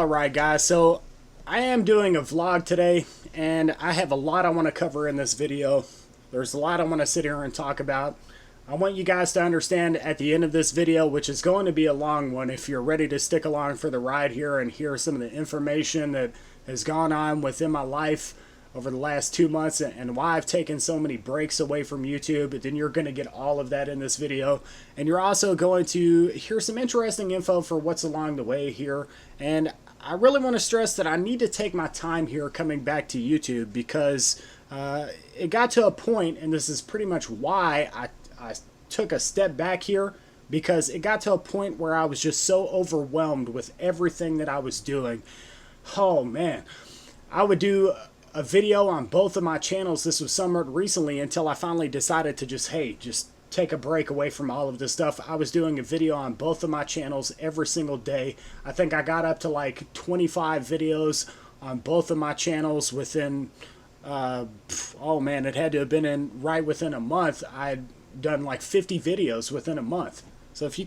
Alright guys, so I am doing a vlog today and I have a lot I want to cover in this video. There's a lot I want to sit here and talk about. I want you guys to understand at the end of this video, which is going to be a long one, if you're ready to stick along for the ride here and hear some of the information that has gone on within my life over the last 2 months and why I've taken so many breaks away from YouTube, then you're going to get all of that in this video. And you're also going to hear some interesting info for what's along the way here. And I really want to stress that I need to take my time here coming back to YouTube because it got to a point, and this is pretty much why I took a step back here, because it got to a point where I was just so overwhelmed with everything that I was doing. Oh man, I would do a video on both of my channels. This was somewhat recently until I finally decided to just take a break away from all of this stuff. I was doing a video on both of my channels every single day. I think I got up to like 25 videos on both of my channels within oh man, it had to have been right within a month. I'd done like 50 videos within a month. So if you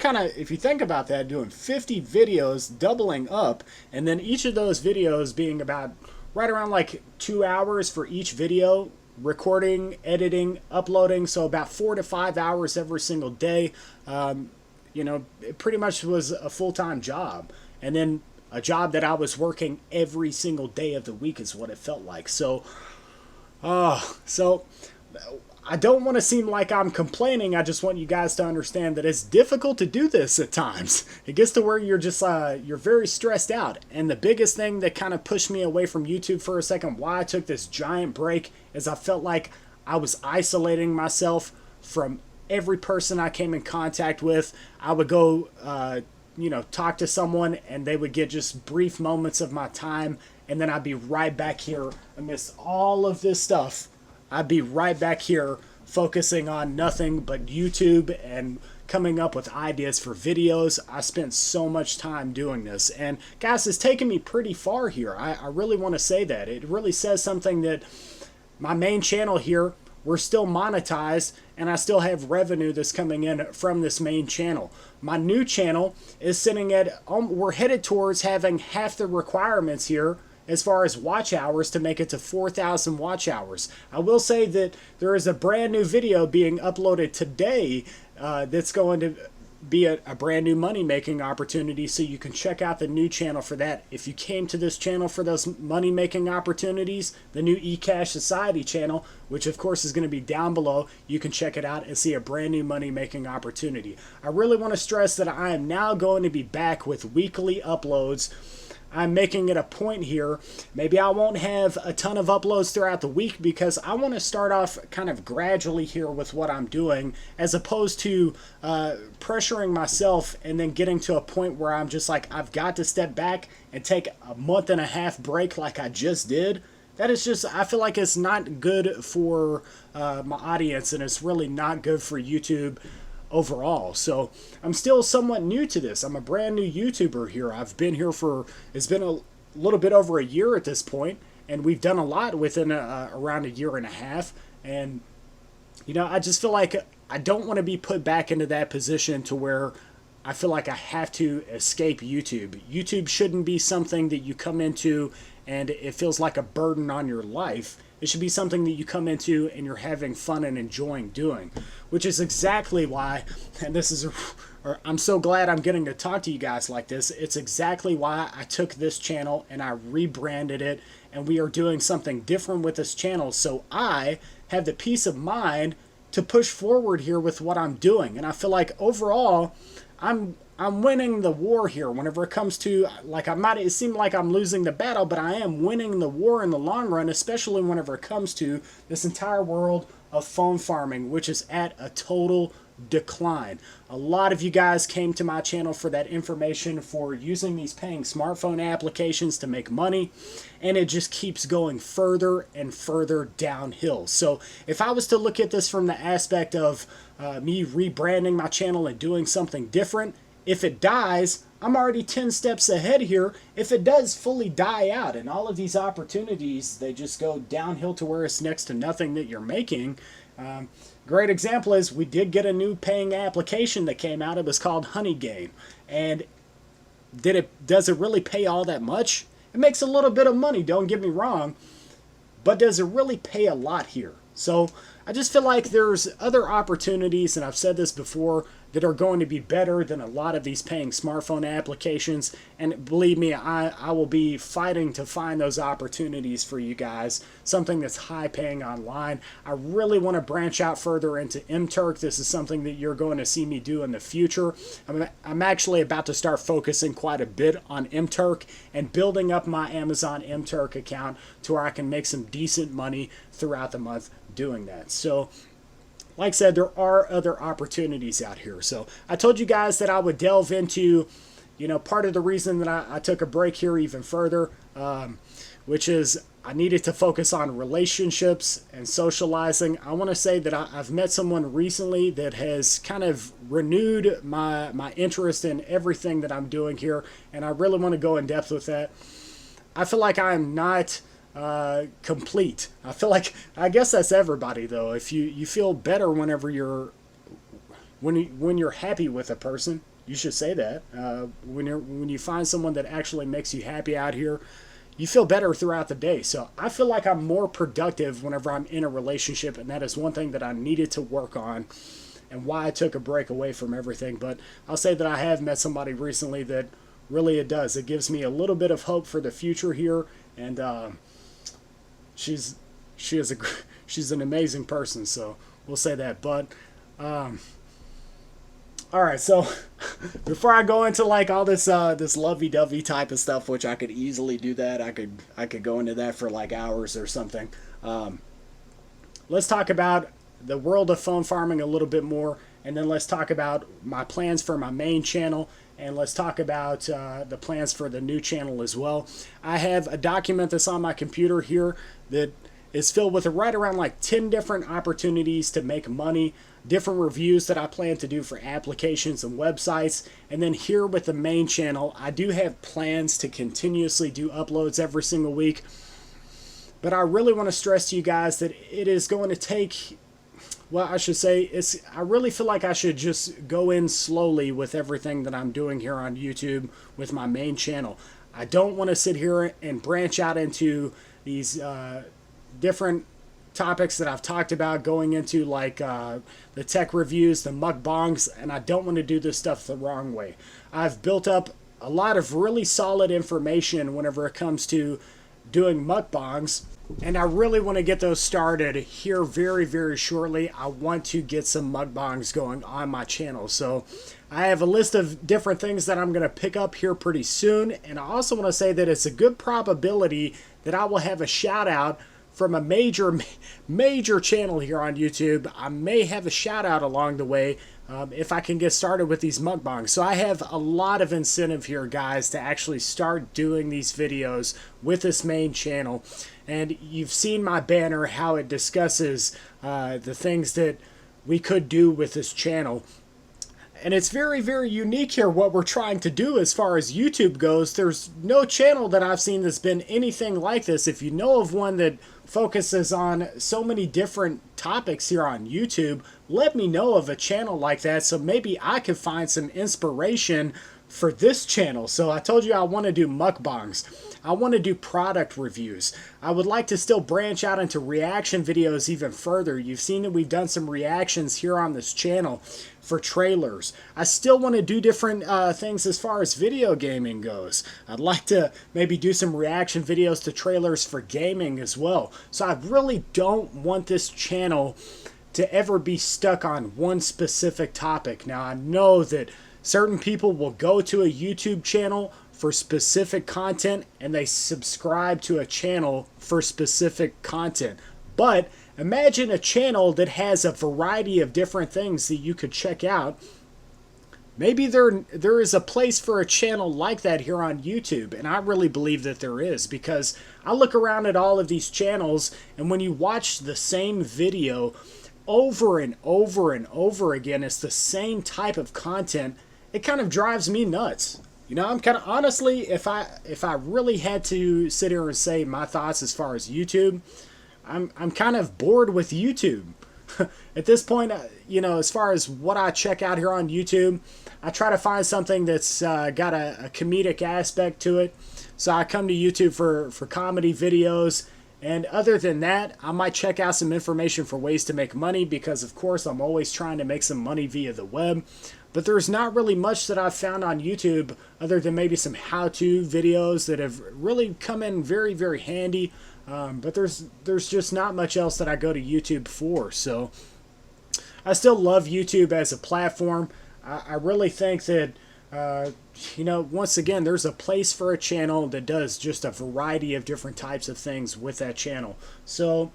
think about that, doing 50 videos, doubling up, and then each of those videos being about right around like 2 hours for each video, recording, editing, uploading, so about 4 to 5 hours every single day. You know, it pretty much was a full-time job, and then a job that I was working every single day of the week is what it felt like. So I don't want to seem like I'm complaining. I just want you guys to understand that it's difficult to do this at times. It gets to where you're just you're very stressed out. And the biggest thing that kind of pushed me away from YouTube for a second, why I took this giant break, is I felt like I was isolating myself from every person I came in contact with. I would go you know, talk to someone and they would get just brief moments of my time, and then I'd be right back here amidst all of this stuff. I'd be right back here focusing on nothing but YouTube and coming up with ideas for videos. I spent so much time doing this, and guys, it's taken me pretty far here. I really want to say that. It really says something that my main channel here, we're still monetized and I still have revenue that's coming in from this main channel. My new channel is sitting at, we're headed towards having half the requirements here as far as watch hours to make it to 4,000 watch hours. I will say that there is a brand new video being uploaded today that's going to be a brand new money-making opportunity, so you can check out the new channel for that. If you came to this channel for those money-making opportunities, the new eCash Society channel, which of course is going to be down below, you can check it out and see a brand new money-making opportunity. I really want to stress that I am now going to be back with weekly uploads. I'm making it a point here. Maybe I won't have a ton of uploads throughout the week because I want to start off kind of gradually here with what I'm doing, as opposed to pressuring myself and then getting to a point where I'm just like, I've got to step back and take a month and a half break like I just did. That is just, I feel like it's not good for my audience, and it's really not good for YouTube overall. So I'm still somewhat new to this. I'm a brand new YouTuber here. I've been here for, it's been a little bit over a year at this point, and we've done a lot within around a year and a half. And you know, I just feel like I don't want to be put back into that position to where I feel like I have to escape YouTube. YouTube shouldn't be something that you come into and it feels like a burden on your life. It should be something that you come into and you're having fun and enjoying doing, which is exactly why, and this is, I'm so glad I'm getting to talk to you guys like this. It's exactly why I took this channel and I rebranded it, and we are doing something different with this channel, so I have the peace of mind to push forward here with what I'm doing. And I feel like overall, I'm winning the war here whenever it comes to, like, it seemed like I'm losing the battle, but I am winning the war in the long run, especially whenever it comes to this entire world of phone farming, which is at a total decline. A lot of you guys came to my channel for that information, for using these paying smartphone applications to make money, and it just keeps going further and further downhill. So if I was to look at this from the aspect of me rebranding my channel and doing something different, if it dies, I'm already 10 steps ahead here. If it does fully die out and all of these opportunities, they just go downhill to where it's next to nothing that you're making. Great example is we did get a new paying application that came out. It was called Honey Game. And does it really pay all that much? It makes a little bit of money, don't get me wrong, but does it really pay a lot here? So I just feel like there's other opportunities, and I've said this before, that are going to be better than a lot of these paying smartphone applications. And believe me, I will be fighting to find those opportunities for you guys, something that's high paying online. I really want to branch out further into MTurk. This is something that you're going to see me do in the future. I'm actually about to start focusing quite a bit on MTurk and building up my Amazon MTurk account to where I can make some decent money throughout the month doing that. So like I said, there are other opportunities out here. So I told you guys that I would delve into, part of the reason that I took a break here even further, which is I needed to focus on relationships and socializing. I want to say that I've met someone recently that has kind of renewed my interest in everything that I'm doing here, and I really want to go in depth with that. I feel like I'm not complete. I guess that's everybody though. If you feel better whenever when you're happy with a person, you should say that. When you find someone that actually makes you happy out here, you feel better throughout the day. So I feel like I'm more productive whenever I'm in a relationship, and that is one thing that I needed to work on and why I took a break away from everything. But I'll say that I have met somebody recently that really it gives me a little bit of hope for the future here, and she's an amazing person, so we'll say that. But all right, so before I go into like all this lovey-dovey type of stuff, which I could easily do that, I could go into that for like hours or something. Let's talk about the world of phone farming a little bit more, and then let's talk about my plans for my main channel, and let's talk about the plans for the new channel as well. I have a document that's on my computer here that is filled with right around like 10 different opportunities to make money, different reviews that I plan to do for applications and websites. And then here with the main channel, I do have plans to continuously do uploads every single week. But I really want to stress to you guys that it is going to take, well, I should say, I really feel like I should just go in slowly with everything that I'm doing here on YouTube with my main channel. I don't want to sit here and branch out into these different topics that I've talked about, going into like the tech reviews, the mukbangs, and I don't want to do this stuff the wrong way. I've built up a lot of really solid information whenever it comes to doing mukbangs, and I really want to get those started here very, very shortly. I want to get some mukbangs going on my channel. So I have a list of different things that I'm going to pick up here pretty soon, and I also want to say that it's a good probability that I will have a shout out from a major channel here on YouTube. I may have a shout out along the way if I can get started with these mukbangs. So I have a lot of incentive here, guys, to actually start doing these videos with this main channel. And you've seen my banner, how it discusses the things that we could do with this channel. And it's very, very unique here what we're trying to do as far as YouTube goes. There's no channel that I've seen that's been anything like this. If you know of one that focuses on so many different topics here on YouTube, let me know of a channel like that so maybe I could find some inspiration for this channel. So I told you I want to do mukbangs. I want to do product reviews. I would like to still branch out into reaction videos even further. You've seen that we've done some reactions here on this channel for trailers. I still want to do different things as far as video gaming goes. I'd like to maybe do some reaction videos to trailers for gaming as well. So I really don't want this channel to ever be stuck on one specific topic. Now I know that certain people will go to a YouTube channel for specific content and they subscribe to a channel for specific content. But imagine a channel that has a variety of different things that you could check out. Maybe there is a place for a channel like that here on YouTube, and I really believe that there is, because I look around at all of these channels, and when you watch the same video over and over and over again, it's the same type of content, it kind of drives me nuts. You know, I'm kind of, honestly, if I really had to sit here and say my thoughts as far as YouTube, I'm kind of bored with YouTube. At this point, you know, as far as what I check out here on YouTube, I try to find something that's got a comedic aspect to it. So I come to YouTube for comedy videos. And other than that, I might check out some information for ways to make money because, of course, I'm always trying to make some money via the web. But there's not really much that I've found on YouTube other than maybe some how-to videos that have really come in very, very handy. But there's just not much else that I go to YouTube for. So I still love YouTube as a platform. I really think that, you know, once again, there's a place for a channel that does just a variety of different types of things with that channel. So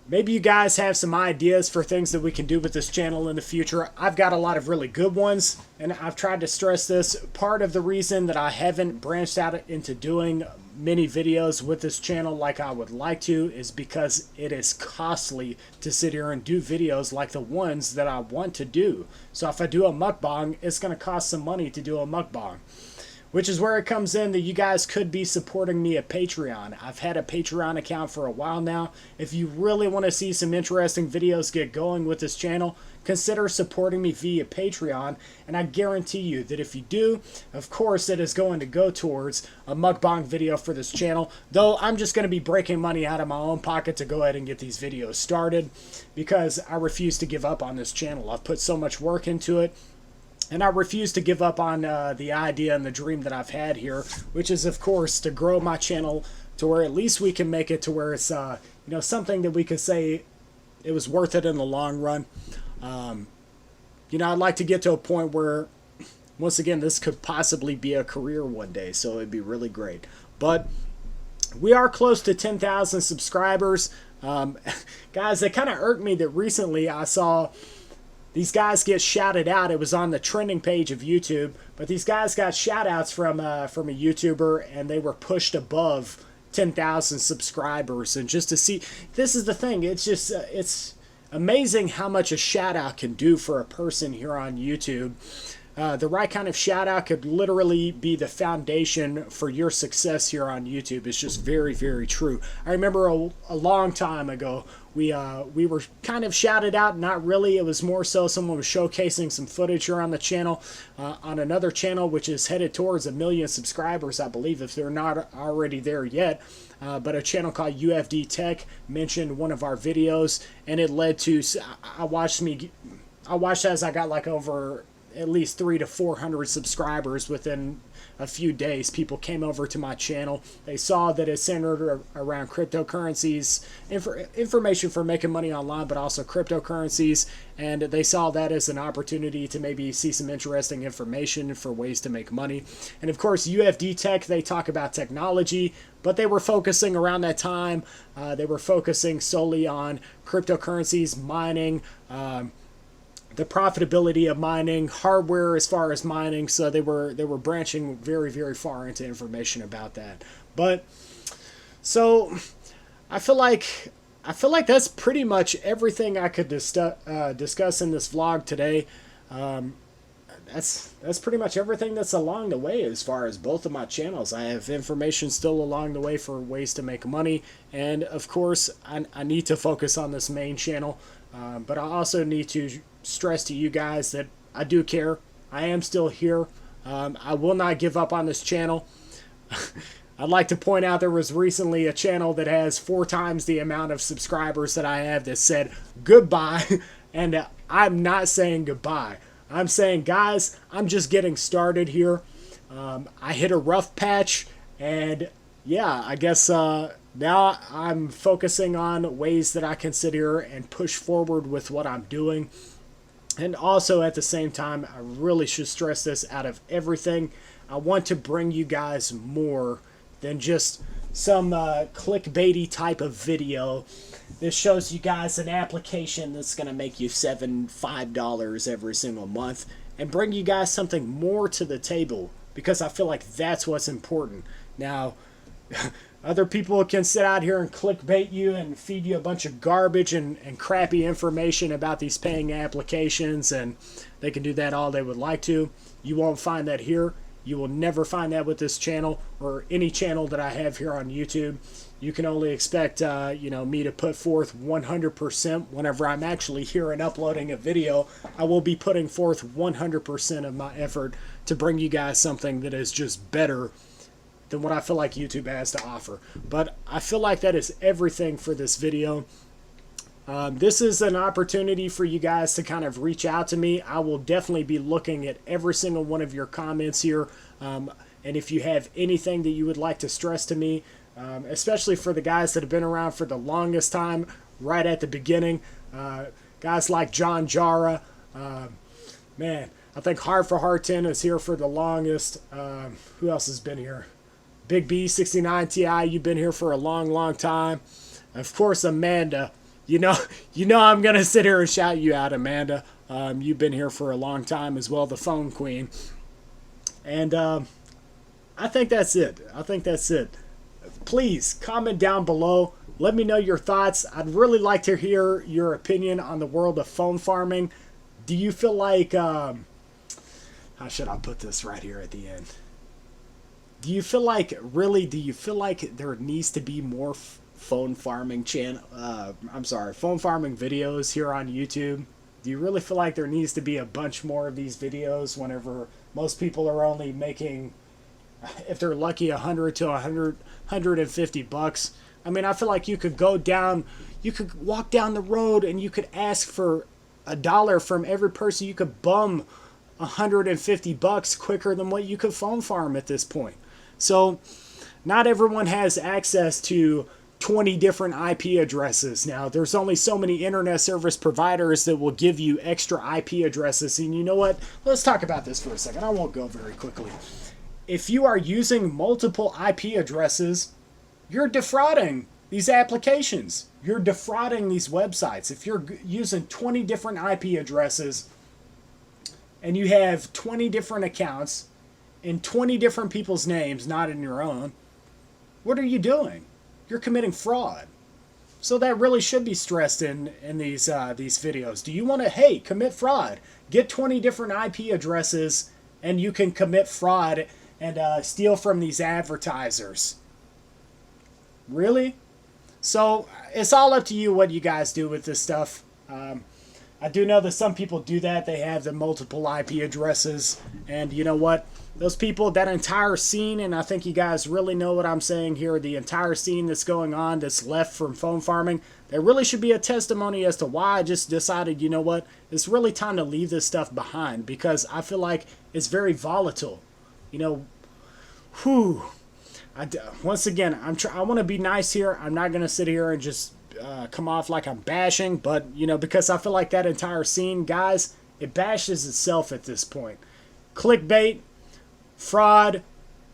maybe you guys have some ideas for things that we can do with this channel in the future. I've got a lot of really good ones, and I've tried to stress this. Part of the reason that I haven't branched out into doing many videos with this channel like I would like to is because it is costly to sit here and do videos like the ones that I want to do. So if I do a mukbang, it's going to cost some money to do a mukbang. Which is where it comes in that you guys could be supporting me at Patreon. I've had a Patreon account for a while now. If you really want to see some interesting videos get going with this channel, consider supporting me via Patreon. And I guarantee you that if you do, of course it is going to go towards a mukbang video for this channel. Though I'm just going to be breaking money out of my own pocket to go ahead and get these videos started because I refuse to give up on this channel. I've put so much work into it. And I refuse to give up on the idea and the dream that I've had here, which is, of course, to grow my channel to where at least we can make it to where it's, you know, something that we could say it was worth it in the long run. You know, I'd like to get to a point where, once again, this could possibly be a career one day, so it'd be really great. But we are close to 10,000 subscribers. Guys, it kind of irked me that recently I saw these guys get shouted out. It was on the trending page of YouTube, but these guys got shout outs from a YouTuber, and they were pushed above 10,000 subscribers. And just to see, this is the thing, it's just, it's amazing how much a shout out can do for a person here on YouTube. The right kind of shout out could literally be the foundation for your success here on YouTube. It's just very, very true. I remember a long time ago, we were kind of shouted out, not really. It was more so someone was showcasing some footage here on the channel, on another channel, which is headed towards 1 million subscribers, I believe, if they're not already there yet. But a channel called UFD Tech mentioned one of our videos, and it led to, I watched as I got like over at least 300 to 400 subscribers within a few days. People came over to my channel. They saw that it centered around cryptocurrencies, information for making money online, but also cryptocurrencies. And they saw that as an opportunity to maybe see some interesting information for ways to make money. And of course, UFD Tech, they talk about technology, but they were focusing around that time. They were focusing solely on cryptocurrencies, mining, the profitability of mining, hardware as far as mining. So they were branching very, very far into information about that. But so I feel like that's pretty much everything I could discuss in this vlog today. That's pretty much everything that's along the way as far as both of my channels. I have information still along the way for ways to make money, and of course I need to focus on this main channel, but I also need to stress to you guys that I do care. I am still here. I will not give up on this channel. I'd like to point out there was recently a channel that has 4 times the amount of subscribers that I have that said goodbye, and I'm not saying goodbye. I'm saying, guys, I'm just getting started here. I hit a rough patch, and yeah, I guess now I'm focusing on ways that I can sit here and push forward with what I'm doing. And also at the same time, I really should stress this, out of everything, I want to bring you guys more than just some clickbaity type of video. This shows you guys an application that's going to make you $5 every single month, and bring you guys something more to the table, because I feel like that's what's important. Now, other people can sit out here and clickbait you and feed you a bunch of garbage and crappy information about these paying applications, and they can do that all they would like to. You won't find that here. You will never find that with this channel or any channel that I have here on YouTube. You can only expect me to put forth 100% whenever I'm actually here and uploading a video. I will be putting forth 100% of my effort to bring you guys something that is just better than what I feel like YouTube has to offer. But I feel like that is everything for this video. This is an opportunity for you guys to kind of reach out to me. I will definitely be looking at every single one of your comments here. And if you have anything that you would like to stress to me, especially for the guys that have been around for the longest time, right at the beginning, guys like John Jara, man, I think Heart for Heart 10 is here for the longest. Who else has been here? Big B 69 Ti, you've been here for a long time. Of course, Amanda. You know I'm gonna sit here and shout you out, Amanda. You've been here for a long time as well, the phone queen. And I think that's it. Please comment down below. Let me know your thoughts. I'd really like to hear your opinion on the world of phone farming. Do you feel like, how should I put this right here at the end? Do you feel like there needs to be more phone farming phone farming videos here on YouTube? Do you really feel like there needs to be a bunch more of these videos whenever most people are only making, if they're lucky, 100 to 150 bucks? I mean, I feel like you could walk down the road and you could ask for $1 from every person. You could bum 150 bucks quicker than what you could phone farm at this point. So not everyone has access to 20 different IP addresses. Now, there's only so many internet service providers that will give you extra IP addresses. And you know what? Let's talk about this for a second. I won't go very quickly. If you are using multiple IP addresses, you're defrauding these applications. You're defrauding these websites. If you're using 20 different IP addresses and you have 20 different accounts in 20 different people's names, not in your own, what are you doing? You're committing fraud. So that really should be stressed in these videos. Do you want to, commit fraud? Get 20 different IP addresses and you can commit fraud and steal from these advertisers. Really? So it's all up to you what you guys do with this stuff. I do know that some people do that. They have the multiple IP addresses. And you know what? Those people, that entire scene, and I think you guys really know what I'm saying here, the entire scene that's going on that's left from phone farming, there really should be a testimony as to why I just decided, you know what, it's really time to leave this stuff behind, because I feel like it's very volatile. You know, once again, I want to be nice here. I'm not going to sit here and just come off like I'm bashing, but, you know, because I feel like that entire scene, guys, it bashes itself at this point. Clickbait, fraud,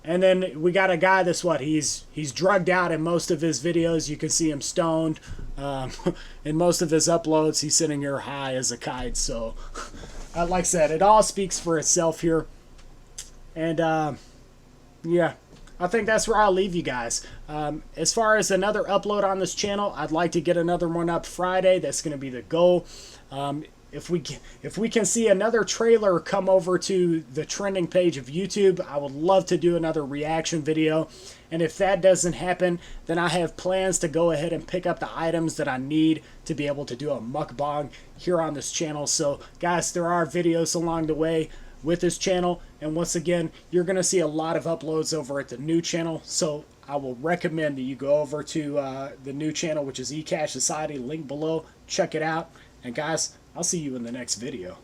and then we got a guy that's he's drugged out in most of his videos. You can see him stoned. In most of his uploads, he's sitting here high as a kite. So, like I said, it all speaks for itself here. And, yeah, I think that's where I'll leave you guys. As far as another upload on this channel, I'd like to get another one up Friday. That's going to be the goal. If we can see another trailer come over to the trending page of YouTube, I would love to do another reaction video. And if that doesn't happen, then I have plans to go ahead and pick up the items that I need to be able to do a mukbang here on this channel. So guys, there are videos along the way with this channel, and once again, you're going to see a lot of uploads over at the new channel. So I will recommend that you go over to the new channel, which is eCash Society, link below. Check it out. And guys, I'll see you in the next video.